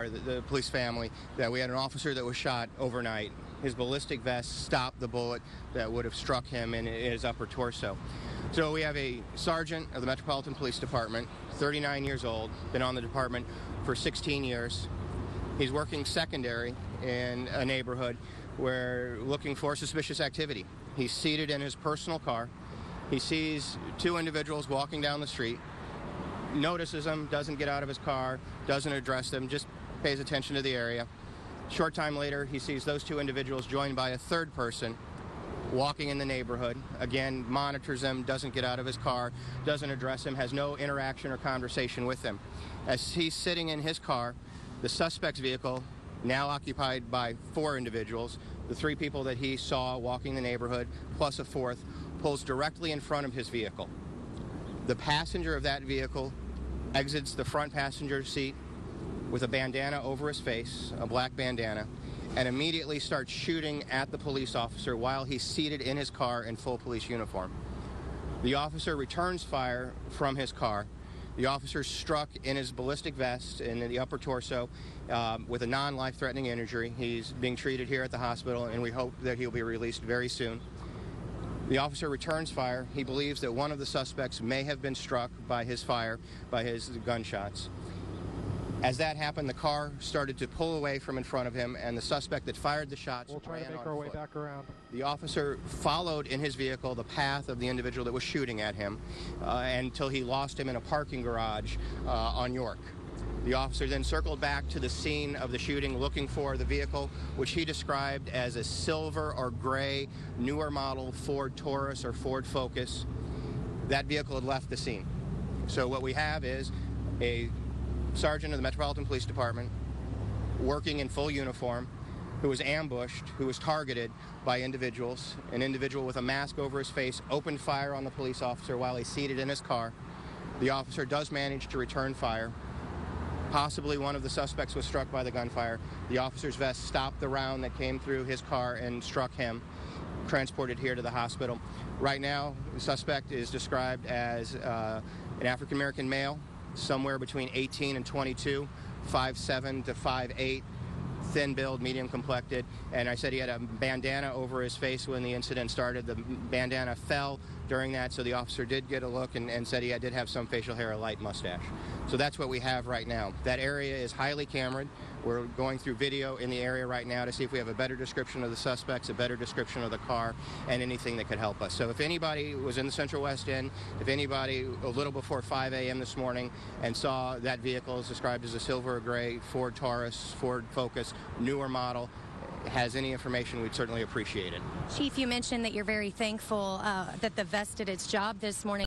sorry, the police family, that we had an officer that was shot overnight. His ballistic vest stopped the bullet that would have struck him in his upper torso. So we have a sergeant of the Metropolitan Police Department, 39 years old, been on the department for 16 years. He's working secondary in a neighborhood where looking for suspicious activity. He's seated in his personal car. He sees two individuals walking down the street, notices them, doesn't get out of his car, doesn't address them, just pays attention to the area. Short time later, he sees those two individuals joined by a third person walking in the neighborhood. Again, monitors them, doesn't get out of his car, doesn't address him, has no interaction or conversation with them. As he's sitting in his car, the suspect's vehicle, now occupied by four individuals, the three people that he saw walking the neighborhood, plus a fourth, pulls directly in front of his vehicle. The passenger of that vehicle exits the front passenger seat with a bandana over his face, a black bandana, and immediately starts shooting at the police officer while he's seated in his car in full police uniform. The officer returns fire from his car. The officer struck in his ballistic vest in the upper torso with a non-life-threatening injury. He's being treated here at the hospital, and we hope that he'll be released very soon. The officer returns fire. He believes that one of the suspects may have been struck by his fire, by his gunshots. As that happened, the car started to pull away from in front of him, and the suspect that fired the shots We'll try to make our way back around. The officer followed in his vehicle the path of the individual that was shooting at him until he lost him in a parking garage on York. The officer then circled back to the scene of the shooting looking for the vehicle, which he described as a silver or gray, newer model Ford Taurus or Ford Focus. That vehicle had left the scene. So what we have is a sergeant of the Metropolitan Police Department working in full uniform who was ambushed, who was targeted by individuals. An individual with a mask over his face opened fire on the police officer while he's seated in his car. The officer does manage to return fire. Possibly one of the suspects was struck by the gunfire. The officer's vest stopped the round that came through his car and struck him, transported here to the hospital. Right now, the suspect is described as an African-American male, somewhere between 18 and 22, 5'7" to 5'8", thin build, medium complected, and I said he had a bandana over his face when the incident started. The bandana fell during that, so the officer did get a look and said he did have some facial hair, a light mustache. So that's what we have right now. That area is highly cameraed. We're going through video in the area right now to see if we have a better description of the suspects, a better description of the car, and anything that could help us. So if anybody was in the Central West End, if anybody a little before 5 a.m. this morning and saw that vehicle is described as a silver or gray Ford Taurus, Ford Focus, newer model, has any information, we'd certainly appreciate it. Chief, you mentioned that you're very thankful that the vest did its job this morning.